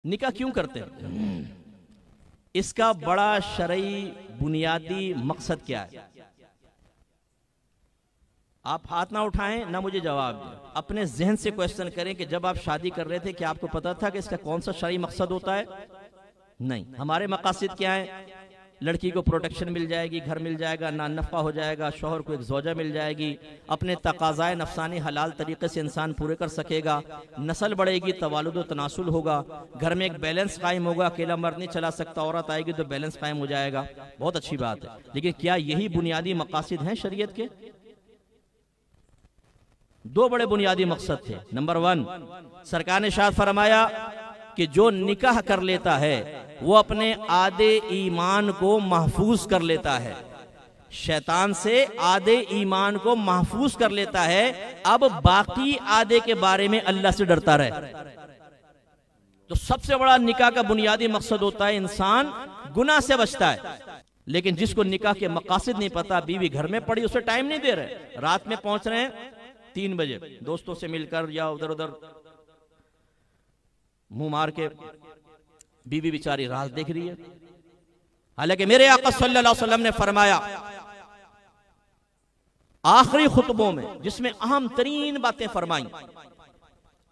نکاح کیوں کرتے ہیں؟ اس کا بڑا شرعی بنیادی مقصد کیا ہے؟ آپ ہاتھ نہ اٹھائیں نہ مجھے جواب دیں، اپنے ذہن سے کویسچن کریں کہ جب آپ شادی کر رہے تھے کیا آپ کو پتا تھا کہ اس کا کون سا شرعی مقصد ہوتا ہے؟ نہیں۔ ہمارے مقاصد کیا ہیں؟ لڑکی کو پروٹیکشن مل جائے گی، گھر مل جائے گا، نان نفقہ ہو جائے گا، شوہر کو ایک زوجہ مل جائے گی، اپنے تقاضائے نفسانی حلال طریقے سے انسان پورے کر سکے گا، نسل بڑھے گی، توالد و تناسل ہوگا، گھر میں ایک بیلنس قائم ہوگا، اکیلا مرد نہیں چلا سکتا، عورت آئے گی تو بیلنس قائم ہو جائے گا۔ بہت اچھی بات ہے، لیکن کیا یہی بنیادی مقاصد ہیں شریعت کے؟ دو بڑے بنیادی مقصد تھے۔ نمبر 1، سرکار نے ارشاد فرمایا کہ جو نکاح کر لیتا ہے وہ اپنے آدھے ایمان کو محفوظ کر لیتا ہے، شیطان سے آدھے ایمان کو محفوظ کر لیتا ہے، اب باقی آدھے کے بارے میں اللہ سے ڈرتا رہے۔ تو سب سے بڑا نکاح کا بنیادی مقصد ہوتا ہے انسان گناہ سے بچتا ہے، لیکن جس کو نکاح کے مقاصد نہیں پتا، بیوی گھر میں پڑی، اسے ٹائم نہیں دے رہے، رات میں پہنچ رہے ہیں 3 بجے دوستوں سے مل کر یا ادھر ادھر منہ مار کے، بیوی بیچاری راز دیکھ رہی ہے۔ حالانکہ میرے آقا صلی اللہ علیہ وسلم نے فرمایا آخری خطبوں میں، جس میں اہم ترین باتیں فرمائیں،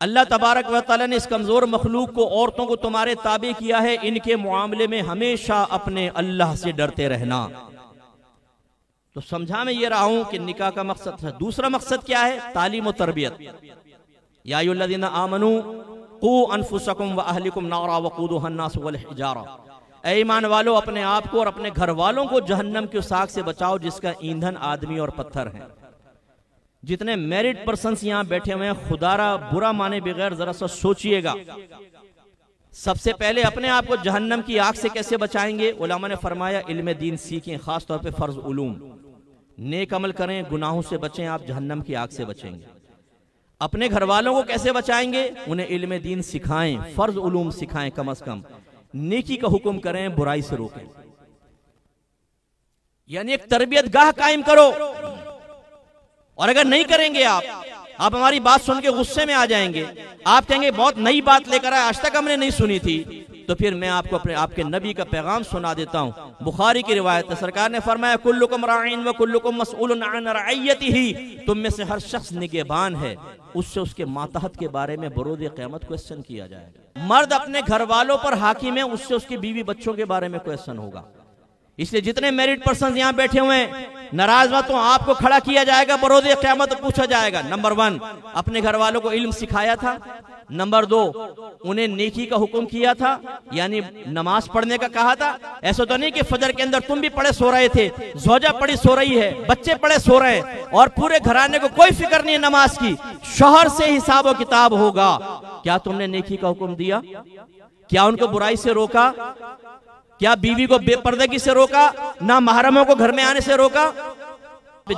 اللہ تبارک و تعالی نے اس کمزور مخلوق کو، عورتوں کو تمہارے تابع کیا ہے، ان کے معاملے میں ہمیشہ اپنے اللہ سے ڈرتے رہنا۔ تو سمجھا میں یہ رہا ہوں کہ نکاح کا مقصد ہے۔ دوسرا مقصد کیا ہے؟ تعلیم و تربیت۔ یا ایھا الذین آمنوا قوا انفسکم واہلکم نارا وقودھا الناس والحجارہ، اے ایمان والو اپنے آپ کو اور اپنے گھر والوں کو جہنم کی اس آگ سے بچاؤ جس کا ایندھن آدمی اور پتھر ہیں۔ جتنے میرڈ پرسنز یہاں بیٹھے ہوئے ہیں، خدا را برا مانے بغیر ذرا سا سوچئے گا، سب سے پہلے اپنے آپ کو جہنم کی آگ سے کیسے بچائیں گے؟ علماء نے فرمایا علم دین سیکھیں، خاص طور پہ فرض علوم، نیک عمل کریں، گناہوں سے بچیں، آپ جہنم کی آگ سے بچیں گے۔ اپنے گھر والوں کو کیسے بچائیں گے؟ انہیں علم دین سکھائیں، فرض علوم سکھائیں، کم از کم نیکی کا حکم کریں، برائی سے روکیں، یعنی ایک تربیت گاہ قائم کرو۔ اور اگر نہیں کریں گے آپ ہماری بات سن کے غصے میں آ جائیں گے، آپ کہیں گے بہت نئی بات لے کر آئے، آج تک ہم نے نہیں سنی تھی، تو پھر میں آپ کو آپ کے نبی کا پیغام سنا دیتا ہوں۔ بخاری کی روایت ہے، سرکار نے فرمایا کلکم راعین وکلکم مسئول عن رعیتہ، تم میں سے ہر شخص نگہبان ہے، اس سے اس کے ماتحت کے بارے میں بروز قیامت کویسچن کیا جائے گا۔ مرد اپنے گھر والوں پر حاکم ہے، اس سے اس کی بیوی بچوں کے بارے میں کویسچن ہوگا۔ اس لیے جتنے میرڈ پرسنز یہاں بیٹھے ہوئے ہیں، ناراض مت ہوں، آپ کو کھڑا کیا جائے گا، بروز قیامت پوچھا جائے گا۔ نمبر 1، اپنے گھر والوں کو علم سکھایا تھا۔ نمبر 2، انہیں نیکی کا حکم کیا تھا، یعنی نماز پڑھنے کا کہا تھا۔ ایسا تو نہیں کہ فجر کے اندر تم بھی پڑھے سو رہے تھے، زوجہ پڑھی سو رہی ہے، بچے پڑھے سو رہے ہیں، اور پورے گھرانے کو کوئی فکر نہیں ہے نماز کی، شوہر سے حساب و کتاب ہوگا۔ کیا تم نے نیکی کا حکم دیا؟ کیا ان کو برائی سے روکا؟ کیا بیوی کو بے پردگی سے روکا؟ نہ محرموں کو گھر میں آنے سے روکا؟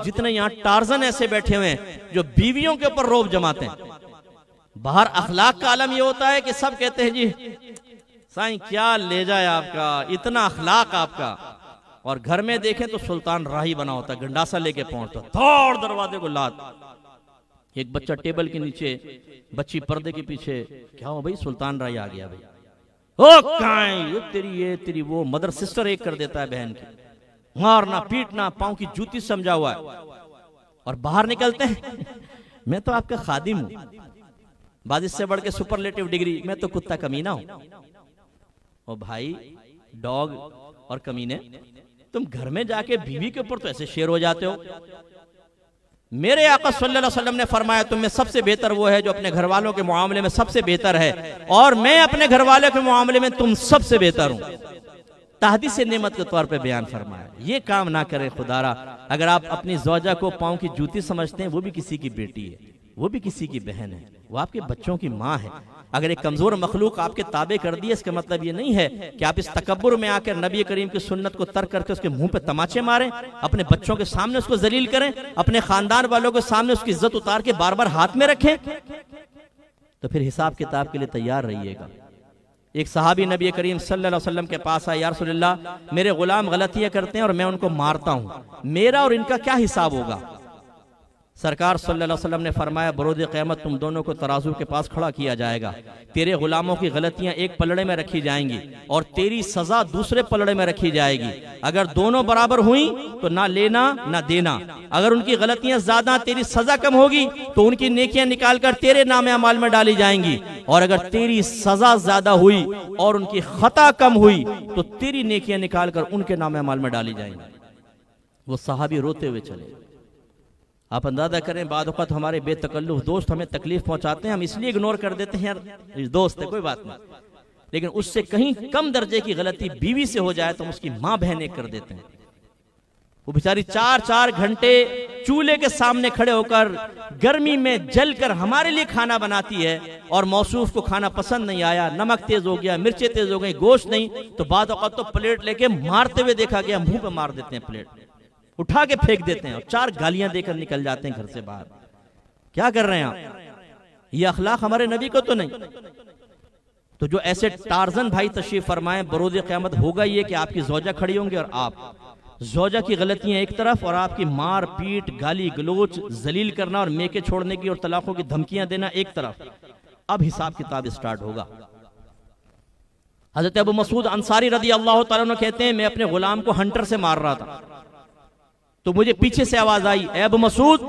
جتنے یہاں ٹارزن ایسے بیٹھے ہوئے ہیں جو بیویوں کے اوپر روب جماتے ہیں۔ باہر اخلاق کا عالم یہ ہوتا ہے کہ سب کہتے ہیں جی سائیں کیا لے جائے آپ کا، اتنا اخلاق آپ کا، اور گھر میں دیکھیں تو سلطان راہی بنا ہوتا ہے، گنڈاسا لے کے پہنچتا، تھوڑ دروازے کو لات، ایک بچہ ٹیبل کے نیچے، بچی پردے کے پیچھے، کیا ہو بھئی سلطان راہی آ گیا بھئی، یہ تیری وہ مدر سسٹر ایک کر دیتا ہے بہن کی، مارنا پیٹنا، پاؤں کی جوتی سمجھا ہوا ہے، اور باہر نکلتے ہیں میں تو آپ کا خادم ہوں، بعض اس سے بڑھ کے سپرلیٹیو ڈگری، میں تو کتا کمینہ ہوں۔ او بھائی ڈاگ اور کمینے، تم گھر میں جا کے بیوی کے اوپر تو ایسے شیر ہو جاتے ہو۔ میرے آقا صلی اللہ علیہ وسلم نے فرمایا تم میں سب سے بہتر وہ ہے جو اپنے گھر والوں کے معاملے میں سب سے بہتر ہے، اور میں اپنے گھر والوں کے معاملے میں تم سب سے بہتر ہوں۔ تحدیث نعمت کے طور پہ بیان فرمایا۔ یہ کام نہ کرے خدا را، اگر آپ اپنی زوجہ کو پاؤں کی جوتی سمجھتے ہیں، وہ بھی کسی کی بیٹی ہے، وہ بھی کسی کی بہن ہے، وہ آپ کے بچوں کی ماں ہے۔ اگر ایک کمزور مخلوق آپ کے تابع کر دی، اس کا مطلب یہ نہیں ہے کہ آپ اس تکبر میں آ کر نبی کریم کی سنت کو ترک کر کے اس کے منہ پہ تماچے ماریں، اپنے بچوں کے سامنے اس کو ذلیل کریں، اپنے خاندان والوں کے سامنے اس کی عزت اتار کے بار بار ہاتھ میں رکھیں، تو پھر حساب کتاب کے لیے تیار رہیے گا۔ ایک صحابی نبی کریم صلی اللہ علیہ وسلم کے پاس آیا، یا رسول اللہ میرے غلام غلطیاں کرتے ہیں اور میں ان کو مارتا ہوں، میرا اور ان کا کیا حساب ہوگا؟ سرکار صلی اللہ علیہ وسلم نے فرمایا بروز قیامت تم دونوں کو ترازو کے پاس کھڑا کیا جائے گا، تیرے غلاموں کی غلطیاں ایک پلڑے میں رکھی جائیں گی اور تیری سزا دوسرے پلڑے میں رکھی جائے گی۔ اگر دونوں برابر ہوئیں تو نہ لینا نہ دینا، اگر ان کی غلطیاں زیادہ تیری سزا کم ہوگی تو ان کی نیکیاں نکال کر تیرے نام اعمال میں ڈالی جائیں گی، اور اگر تیری سزا زیادہ ہوئی اور ان کی خطا کم ہوئی تو تیری نیکیاں نکال کر ان کے نام اعمال میں ڈالی جائیں گی۔ وہ صحابی روتے ہوئے چلے۔ آپ اندازہ کریں بعض اوقات ہمارے بے تکلف دوست ہمیں تکلیف پہنچاتے ہیں، ہم اس لیے اگنور کر دیتے ہیں یار دوست ہے کوئی بات نہیں، لیکن اس سے کہیں کم درجے کی غلطی بیوی سے ہو جائے تو ہم اس کی ماں بہنیں کر دیتے ہیں۔ وہ بیچاری 4 گھنٹے چولہے کے سامنے کھڑے ہو کر گرمی میں جل کر ہمارے لیے کھانا بناتی ہے، اور موصوف کو کھانا پسند نہیں آیا، نمک تیز ہو گیا، مرچیں تیز ہو گئی، گوشت نہیں، تو بعض اوقات تو پلیٹ لے کے مارتے ہوئے دیکھا گیا، منہ پہ مار دیتے ہیں، پلیٹ اٹھا کے پھینک دیتے ہیں اور 4 گالیاں دے کر نکل جاتے ہیں گھر سے باہر۔ کیا کر رہے ہیں آپ؟ یہ اخلاق ہمارے نبی کو تو نہیں۔ تو جو ایسے ٹارزن بھائی تشریف فرمائیں، بروز قیامت ہوگا یہ کہ آپ کی زوجہ کھڑی ہوں گے اور آپ زوجہ کی غلطیاں ایک طرف اور آپ کی مار پیٹ گالی گلوچ ذلیل کرنا اور میکے چھوڑنے کی اور طلاقوں کی دھمکیاں دینا ایک طرف۔ اب حساب کتاب سٹارٹ ہوگا۔ حضرت ابو مسعود انصاری رضی اللہ تعالیٰ عنہ کہتے ہیں میں اپنے غلام کو ہنٹر سے مار رہا تھا تو مجھے پیچھے سے آواز آئی، اے ابو مسعود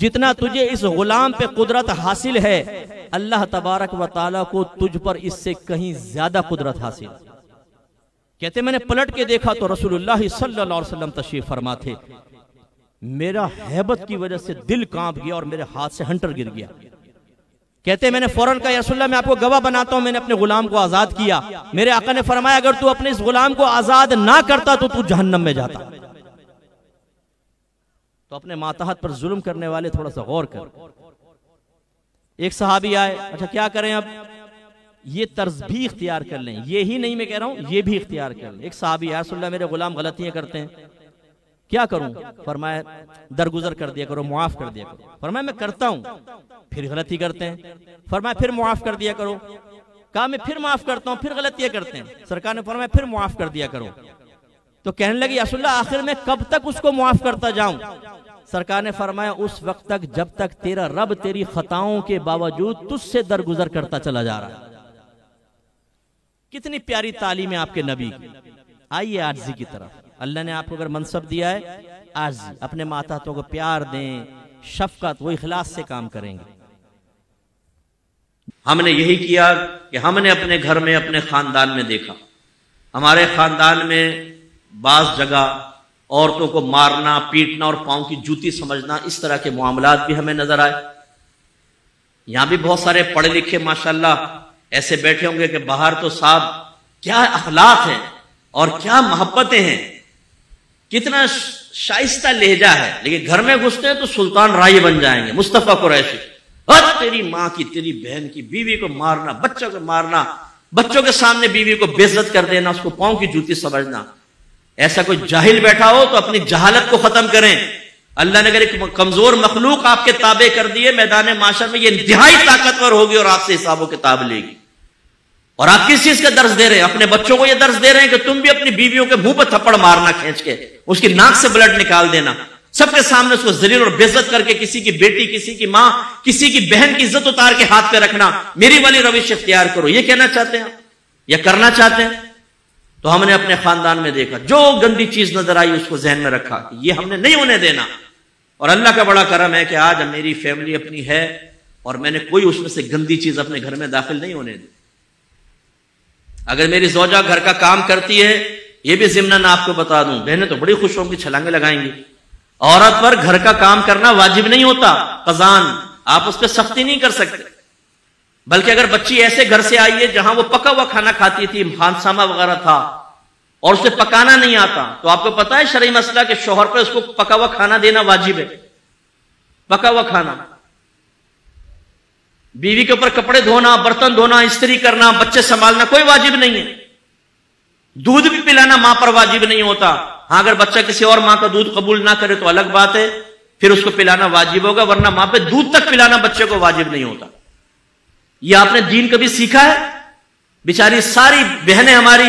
جتنا تجھے اس غلام پہ قدرت حاصل ہے اللہ تبارک و تعالیٰ کو تجھ پر اس سے کہیں زیادہ قدرت حاصل۔ کہتے میں نے پلٹ کے دیکھا تو رسول اللہ صلی اللہ علیہ وسلم تشریف فرما تھے، میرا ہیبت کی وجہ سے دل کانپ گیا اور میرے ہاتھ سے ہنٹر گر گیا۔ کہتے میں نے فوراً کہا یا رسول اللہ میں آپ کو گواہ بناتا ہوں میں نے اپنے غلام کو آزاد کیا۔ میرے آقا نے فرمایا اگر تو اپنے اس غلام کو آزاد نہ کرتا تو تو جہنم میں جاتا۔ تو اپنے ماتحت پر ظلم کرنے والے تھوڑا سا غور کر۔ ایک صحابی آئے، اچھا کیا کریں اب؟ یہ طرز بھی اختیار کر لیں، یہ ہی نہیں میں کہہ رہا ہوں یہ بھی اختیار کر لیں۔ ایک صحابی آئے، رسول اللہ میرے غلام غلطیاں کرتے ہیں کیا کروں؟ فرمایا درگزر کر دیا کرو، معاف کر دیا کرو۔ فرمایا میں کرتا ہوں، پھر غلطی کرتے ہیں۔ فرمایا پھر معاف کر دیا کرو۔ کہا میں پھر معاف کرتا ہوں، پھر غلطیاں کرتے ہیں۔ سرکار نے فرمایا پھر معاف کر دیا کرو۔ تو کہنے لگی یا رسول اللہ آخر میں کب تک اس کو معاف کرتا جاؤں؟ سرکار نے فرمایا اس وقت تک جب تک تیرا رب تیری خطاؤں کے باوجود تجھ سے درگزر کرتا چلا جا رہا ہے۔ کتنی پیاری تعلیم ہے آپ کے نبی کی۔ آئیے عاجزی کی طرف۔ اللہ نے آپ کو اگر منصب دیا ہے عاجزی، اپنے ماتحتوں کو پیار دیں، شفقت، وہ اخلاص سے کام کریں گے۔ ہم نے یہی کیا کہ ہم نے اپنے گھر میں اپنے خاندان میں دیکھا، ہمارے خاندان میں بعض جگہ عورتوں کو مارنا پیٹنا اور پاؤں کی جوتی سمجھنا، اس طرح کے معاملات بھی ہمیں نظر آئے۔ یہاں بھی بہت سارے پڑھے لکھے ماشاءاللہ ایسے بیٹھے ہوں گے کہ باہر تو صاحب کیا اخلاق ہے اور کیا محبتیں ہیں، کتنا شائستہ لہجہ ہے، لیکن گھر میں گھستے ہیں تو سلطان رائی بن جائیں گے، مصطفیٰ قریشی۔ تیری ماں کی تیری بہن کی بیوی کو مارنا، بچوں کو مارنا، بچوں کے سامنے بیوی کو بے عزت کر دینا، اس کو پاؤں کی جوتی سمجھنا۔ ایسا کوئی جاہل بیٹھا ہو تو اپنی جہالت کو ختم کریں۔ اللہ نے اگر ایک کمزور مخلوق آپ کے تابع کر دیے میدان معاشر میں، یہ انتہائی طاقتور ہوگی اور آپ سے حساب و کتاب لے گی۔ اور آپ کس چیز کا درس دے رہے ہیں؟ اپنے بچوں کو یہ درس دے رہے ہیں کہ تم بھی اپنی بیویوں کے منہ پہ تھپڑ مارنا، کھینچ کے اس کی ناک سے بلڈ نکال دینا، سب کے سامنے اس کو ذلیل اور بے عزت کر کے کسی کی بیٹی، کسی کی ماں، کسی کی بہن کی عزت اتار کے ہاتھ پہ رکھنا، میری والی روش اختیار کرو، یہ کہنا چاہتے ہیں یا کرنا چاہتے ہیں؟ تو ہم نے اپنے خاندان میں دیکھا، جو گندی چیز نظر آئی اس کو ذہن میں رکھا کہ یہ ہم نے نہیں ہونے دینا۔ اور اللہ کا بڑا کرم ہے کہ آج میری فیملی اپنی ہے اور میں نے کوئی اس میں سے گندی چیز اپنے گھر میں داخل نہیں ہونے دی۔ اگر میری زوجہ گھر کا کام کرتی ہے، یہ بھی ضمناً آپ کو بتا دوں، بہنیں تو بڑی خوش ہوں گی، چھلانگیں لگائیں گی، عورت پر گھر کا کام کرنا واجب نہیں ہوتا، قضان، آپ اس پہ سختی نہیں کر سکتے۔ بلکہ اگر بچی ایسے گھر سے آئی ہے جہاں وہ پکا ہوا کھانا کھاتی تھی، خانسامہ وغیرہ تھا، اور اسے پکانا نہیں آتا، تو آپ کو پتا ہے شرعی مسئلہ کہ شوہر پہ اس کو پکا ہوا کھانا دینا واجب ہے۔ پکا ہوا کھانا، بیوی کے اوپر کپڑے دھونا، برتن دھونا، استری کرنا، بچے سنبھالنا کوئی واجب نہیں ہے۔ دودھ بھی پلانا ماں پر واجب نہیں ہوتا۔ ہاں اگر بچہ کسی اور ماں کا دودھ قبول نہ کرے تو الگ بات ہے، پھر اس کو پلانا واجب ہوگا، ورنہ ماں پہ دودھ تک پلانا بچے کو واجب نہیں ہوتا۔ یہ آپ نے دین کبھی سیکھا ہے؟ بیچاری ساری بہنیں ہماری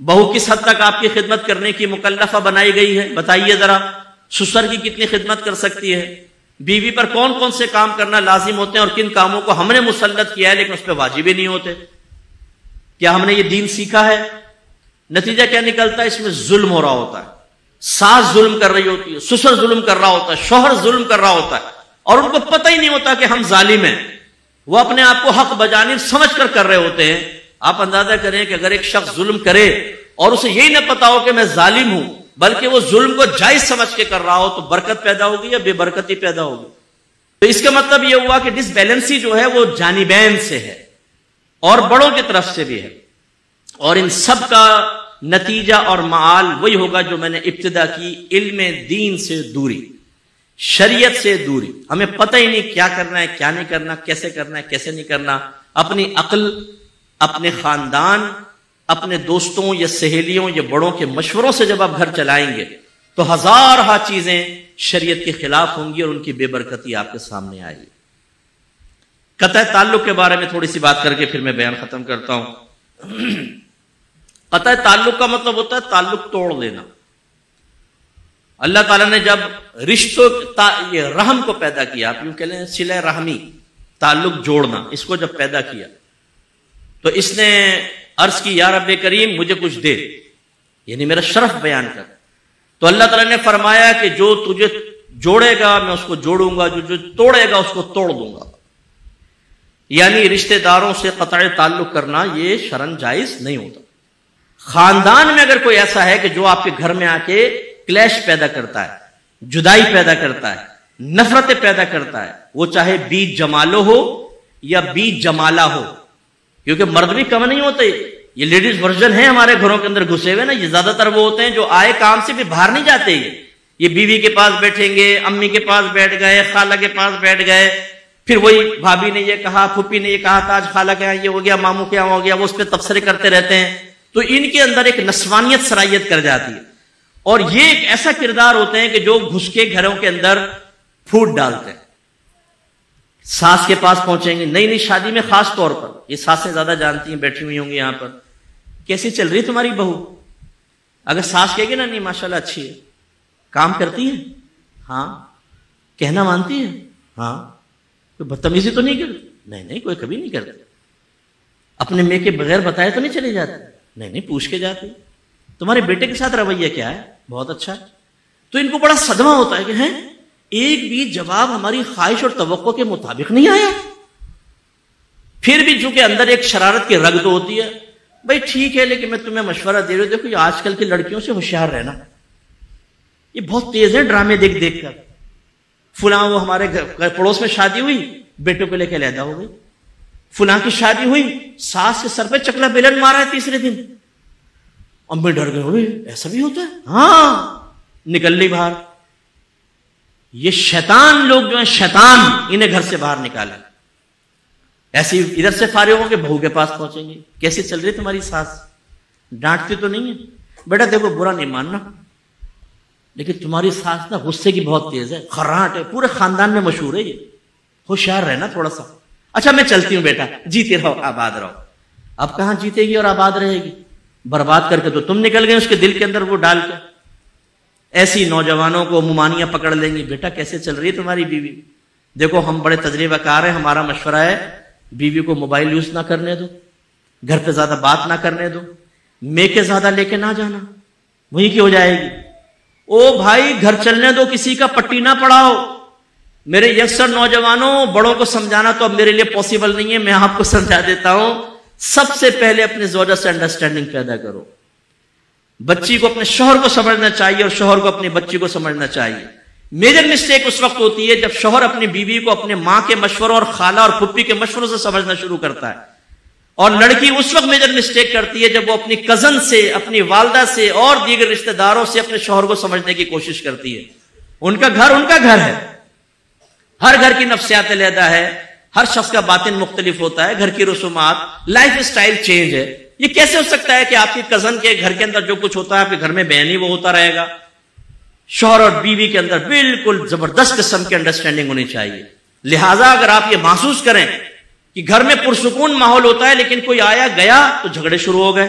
بہو کس حد تک آپ کی خدمت کرنے کی مکلفہ بنائی گئی ہے؟ بتائیے ذرا. سسر کی کتنی خدمت کر سکتی ہے؟ بیوی پر کون کون سے کام کرنا لازم ہوتے ہیں اور کن کاموں کو ہم نے مسلط کیا ہے لیکن اس پہ واجب ہی نہیں ہوتے؟ کیا ہم نے یہ دین سیکھا ہے؟ نتیجہ کیا نکلتا ہے؟ اس میں ظلم ہو رہا ہوتا ہے. ساس ظلم کر رہی ہوتی ہے، سسر ظلم کر رہا ہوتا ہے، شوہر ظلم کر رہا ہوتا ہے، اور ان کو پتہ ہی نہیں ہوتا کہ ہم ظالم ہیں. وہ اپنے آپ کو حق بجانب سمجھ کر رہے ہوتے ہیں. آپ اندازہ کریں کہ اگر ایک شخص ظلم کرے اور اسے یہی نہ پتا ہو کہ میں ظالم ہوں بلکہ وہ ظلم کو جائز سمجھ کے کر رہا ہو تو برکت پیدا ہوگی یا بے برکتی پیدا ہوگی؟ تو اس کا مطلب یہ ہوا کہ ڈس بیلنسی جو ہے وہ جانبین سے ہے اور بڑوں کی طرف سے بھی ہے، اور ان سب کا نتیجہ اور معال وہی ہوگا جو میں نے ابتدا کی، علم دین سے دوری، شریعت سے دوری. ہمیں پتہ ہی نہیں کیا کرنا ہے، کیا نہیں کرنا، کیسے کرنا ہے، کیسے نہیں کرنا. اپنی عقل، اپنے خاندان، اپنے دوستوں یا سہیلیوں یا بڑوں کے مشوروں سے جب آپ گھر چلائیں گے تو ہزارہ چیزیں شریعت کے خلاف ہوں گی اور ان کی بے برکتی آپ کے سامنے آئے گی. قطع تعلق کے بارے میں تھوڑی سی بات کر کے پھر میں بیان ختم کرتا ہوں. قطع تعلق کا مطلب ہوتا ہے تعلق توڑ دینا. اللہ تعالیٰ نے جب رشتوں یہ رحم کو پیدا کیا، آپ یوں کہہ لیں صلہ رحمی، تعلق جوڑنا، اس کو جب پیدا کیا تو اس نے عرض کی یا رب کریم مجھے کچھ دے، یعنی میرا شرف بیان کر. تو اللہ تعالیٰ نے فرمایا کہ جو تجھے جوڑے گا میں اس کو جوڑوں گا، جو توڑے گا اس کو توڑ دوں گا. یعنی رشتہ داروں سے قطع تعلق کرنا یہ شرعاً جائز نہیں ہوتا. خاندان میں اگر کوئی ایسا ہے کہ جو آپ کے گھر میں آ کے کلیش پیدا کرتا ہے، جدائی پیدا کرتا ہے، نفرتیں پیدا کرتا ہے، وہ چاہے بیچ جمالو ہو یا بیچ جمالہ ہو، کیونکہ مرد بھی کم نہیں ہوتے. یہ لیڈیز ورژن ہے ہمارے گھروں کے اندر گھسے ہوئے نا، یہ زیادہ تر وہ ہوتے ہیں جو آئے کام سے بھی باہر نہیں جاتے. یہ بیوی کے پاس بیٹھیں گے، امی کے پاس بیٹھ گئے، خالہ کے پاس بیٹھ گئے، پھر وہی بھابھی نے یہ کہا، پھوپھی نے یہ کہا تھا، آج خالہ کے یہاں یہ ہو گیا، ماموں کے یہاں ہو گیا، وہ اس پہ تبصرے کرتے رہتے ہیں. تو ان کے اندر ایک نسوانیت سرائیت کر جاتی ہے، اور یہ ایک ایسا کردار ہوتے ہیں کہ جو گھس کے گھروں کے اندر پھوٹ ڈالتے ہیں. ساس کے پاس پہنچیں گے، نئی نئی شادی میں خاص طور پر یہ ساسیں زیادہ جانتی ہیں، بیٹھی ہوئی ہوں گی یہاں پر، کیسی چل رہی تمہاری بہو؟ اگر ساس کہے گی نا نہیں ماشاءاللہ اچھی ہے، کام کرتی ہے، ہاں، کہنا مانتی ہے، ہاں، کوئی بدتمیزی تو نہیں کرتی؟ نہیں کوئی کبھی نہیں کرتی. اپنے میں کے بغیر بتائے تو نہیں چلی جاتی؟ نہیں پوچھ کے جاتی. تمہارے بیٹے کے ساتھ رویہ کیا ہے؟ بہت اچھا ہے. تو ان کو بڑا صدمہ ہوتا ہے کہ ہیں ایک بھی جواب ہماری خواہش اور توقع کے مطابق نہیں آیا. پھر بھی چونکہ اندر ایک شرارت کی رگ تو ہوتی ہے، بھائی ٹھیک ہے لیکن میں تمہیں مشورہ دے رہا ہوں، دیکھو یہ آج کل کی لڑکیوں سے ہوشیار رہنا، یہ بہت تیز ہے ڈرامے دیکھ دیکھ کر. فلاں وہ ہمارے پڑوس میں شادی ہوئی، بیٹوں کو لے کے علیحدہ ہو گئی. فلاں کی شادی ہوئی، ساس کے سر پہ چکلا بیلن مارا ہے تیسرے دن. امی ڈر گئے، ہوئے ایسا بھی ہوتا ہے؟ ہاں، نکل لی باہر. یہ شیطان لوگ جو ہیں، شیطان انہیں گھر سے باہر نکالا. ایسی ادھر سے فارغ ہو کے بہو کے پاس پہنچیں گے، کیسی چل رہی تمہاری ساس؟ ڈانٹتی تو نہیں ہے؟ بیٹا دیکھو برا نہیں ماننا، لیکن تمہاری ساس نا غصے کی بہت تیز ہے، خراٹ ہے، پورے خاندان میں مشہور ہے، یہ ہوشیار رہنا تھوڑا سا. اچھا میں چلتی ہوں بیٹا، جیتے رہو آباد رہو. اب کہاں جیتے گی اور آباد رہے گی؟ برباد کر کے تو تم نکل گئے اس کے دل کے اندر وہ ڈال کے. ایسی نوجوانوں کو ممانیاں پکڑ لیں گی، بیٹا کیسے چل رہی ہے تمہاری بیوی؟ دیکھو ہم بڑے تجربہ کار ہیں، ہمارا مشورہ ہے بیوی کو موبائل یوز نہ کرنے دو، گھر پہ زیادہ بات نہ کرنے دو، میکے زیادہ لے کے نہ جانا، وہی کی ہو جائے گی. او بھائی گھر چلنے دو، کسی کا پٹی نہ پڑاؤ. میرے یکسر نوجوانوں، بڑوں کو سمجھانا تو اب میرے لیے پاسبل نہیں ہے، میں آپ کو سمجھا دیتا ہوں. سب سے پہلے اپنے زوجہ سے انڈرسٹینڈنگ پیدا کرو. بچی کو اپنے شوہر کو سمجھنا چاہیے اور شوہر کو اپنی بچی کو سمجھنا چاہیے. میجر مسٹیک اس وقت ہوتی ہے جب شوہر اپنی بیوی کو اپنے ماں کے مشوروں اور خالہ اور پھپھی کے مشوروں سے سمجھنا شروع کرتا ہے، اور لڑکی اس وقت میجر مسٹیک کرتی ہے جب وہ اپنی کزن سے، اپنی والدہ سے اور دیگر رشتہ داروں سے اپنے شوہر کو سمجھنے کی کوشش کرتی ہے. ان کا گھر ہے، ہر گھر کی نفسیات علیحدہ ہے، ہر شخص کا باطن مختلف ہوتا ہے، گھر کی رسومات، لائف سٹائل چینج ہے. یہ کیسے ہو سکتا ہے کہ آپ کی کزن کے گھر کے اندر جو کچھ ہوتا ہے آپ کے گھر میں بین ہی وہ ہوتا رہے گا؟ شوہر اور بیوی کے اندر بالکل زبردست قسم کی انڈرسٹینڈنگ ہونی چاہیے. لہٰذا اگر آپ یہ محسوس کریں کہ گھر میں پرسکون ماحول ہوتا ہے لیکن کوئی آیا گیا تو جھگڑے شروع ہو گئے،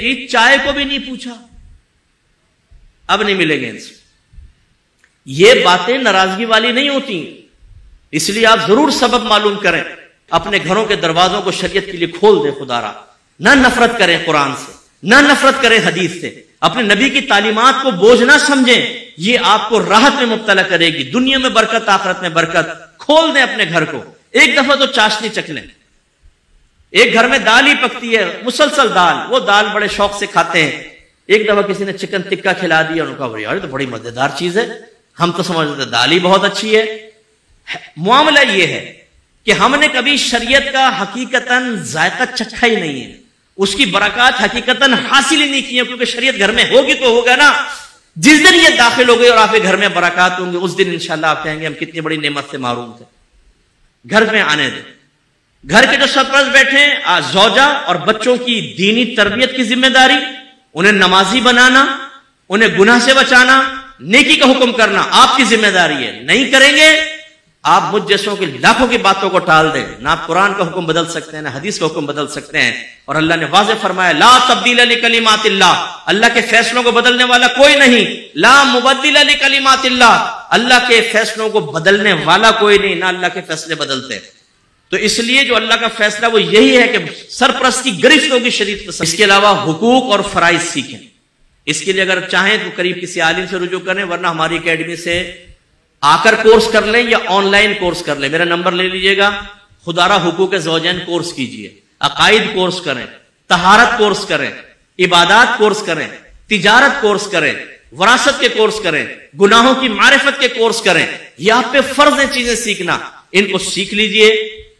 جی چائے کو بھی نہیں پوچھا، اب نہیں ملیں گے ان سے. یہ باتیں ناراضگی والی نہیں ہوتی، اس لیے آپ ضرور سبب معلوم کریں، اپنے گھروں کے دروازوں کو شریعت کے لیے کھول دیں. خدا را نہ نفرت کریں قرآن سے، نہ نفرت کریں حدیث سے، اپنے نبی کی تعلیمات کو بوجھ نہ سمجھیں، یہ آپ کو راحت میں مبتلا کرے گی، دنیا میں برکت آخرت میں برکت. کھول دیں اپنے گھر کو، ایک دفعہ تو چاشنی چکھ لیں. ایک گھر میں دال ہی پکتی ہے، مسلسل دال، وہ دال بڑے شوق سے کھاتے ہیں. ایک دفعہ کسی نے چکن ٹکا کھلا دیا، انہوں نے کہا یار یہ تو بڑی مزیدار چیز ہے، ہم تو سمجھتے ہیں دال ہی بہت اچھی ہے. معاملہ یہ ہے کہ ہم نے کبھی شریعت کا حقیقتاً ذائقہ چکھا ہی نہیں ہے، اس کی برکات حقیقتاً حاصل ہی نہیں کی ہے، کیونکہ شریعت گھر میں ہوگی تو ہوگا نا. جس دن یہ داخل ہو گئی اور آپ کے گھر میں برکات ہوں گے، اس دن انشاءاللہ آپ کہیں گے ہم کتنی بڑی نعمت سے محروم تھے. گھر میں آنے دیں. گھر کے جو سرپرست بیٹھے ہیں، زوجہ اور بچوں کی دینی تربیت کی ذمہ داری، انہیں نمازی بنانا، انہیں گناہ سے بچانا، نیکی کا حکم کرنا آپ کی ذمہ داری ہے. نہیں کریں گے آپ مجھ جیسوں کی لاکھوں کی باتوں کو ٹال دیں. نہ آپ قرآن کا حکم بدل سکتے ہیں، نہ حدیث کا حکم بدل سکتے ہیں. اور اللہ نے واضح فرمایا لا تبدیل لکلمات اللہ، اللہ کے فیصلوں کو بدلنے والا کوئی نہیں. لا مبدل لکلمات اللہ، اللہ کے فیصلوں کو بدلنے والا کوئی نہیں، نہ اللہ کے فیصلے بدلتے. تو اس لیے جو اللہ کا فیصلہ وہ یہی ہے کہ سرپرست کی گرفت ہوگی شریعت سے. اس کے علاوہ حقوق اور فرائض سیکھیں. اس کے لیے اگر چاہیں تو قریب کسی عالم سے رجوع کریں، ورنہ ہماری اکیڈمی سے آ کر کورس کر لیں یا آن لائن کورس کر لیں. میرا نمبر لے لیجئے گا. خدارہ حقوق زوجین کورس کیجئے، عقائد کورس کریں، طہارت کورس کریں، عبادات کورس کریں، تجارت کورس کریں، وراثت کے کورس کریں، گناہوں کی معرفت کے کورس کریں. یہ آپ پہ فرض ہیں چیزیں سیکھنا، ان کو سیکھ لیجئے.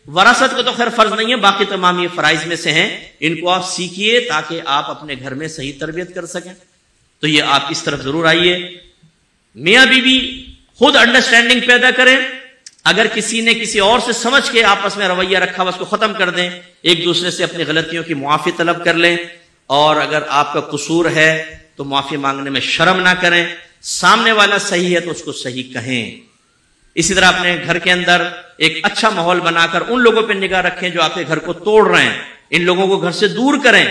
وراثت کو تو خیر فرض نہیں ہے، باقی تمام یہ فرائض میں سے ہیں. ان کو آپ سیکھیے تاکہ آپ اپنے گھر میں صحیح تربیت کر سکیں. تو یہ آپ اس طرف ضرور آئیے. میاں بیوی خود انڈرسٹینڈنگ پیدا کریں. اگر کسی نے کسی اور سے سمجھ کے آپس میں رویہ رکھا ہوا اس کو ختم کر دیں. ایک دوسرے سے اپنی غلطیوں کی معافی طلب کر لیں. اور اگر آپ کا قصور ہے تو معافی مانگنے میں شرم نہ کریں. سامنے والا صحیح ہے تو اس کو صحیح کہیں. اسی طرح اپنے گھر کے اندر ایک اچھا ماحول بنا کر ان لوگوں پہ نگاہ رکھیں جو آپ کے گھر کو توڑ رہے ہیں. ان لوگوں کو گھر سے دور کریں.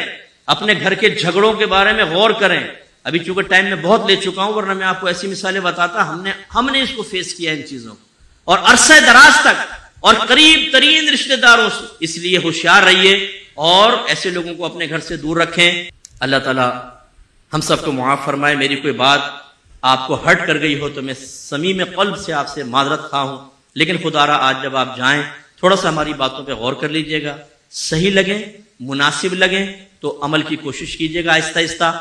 اپنے گھر کے جھگڑوں کے بارے میں غور کریں. ابھی چونکہ ٹائم میں بہت لے چکا ہوں، ورنہ میں آپ کو ایسی مثالیں بتاتا. ہم نے اس کو فیس کیا ان چیزوں کو، اور عرصہ دراز تک، اور قریب ترین رشتہ داروں سے. اس لیے ہوشیار رہیے اور ایسے لوگوں کو اپنے گھر سے دور رکھیں. اللہ تعالی ہم سب کو معاف فرمائے. میری کوئی بات آپ کو ہرٹ کر گئی ہو تو میں صمیم قلب سے آپ سے معذرت خواہ ہوں. لیکن خدا را آج جب آپ جائیں تھوڑا سا ہماری باتوں پہ غور کر لیجئے گا. صحیح لگیں، مناسب لگیں تو عمل کی کوشش کیجئے گا آہستہ آہستہ،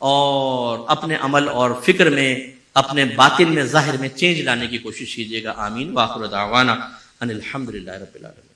اور اپنے عمل اور فکر میں، اپنے باطن میں، ظاہر میں چینج لانے کی کوشش کیجئے گا. آمین. وآخر دعوانا ان الحمدللہ رب العالمین.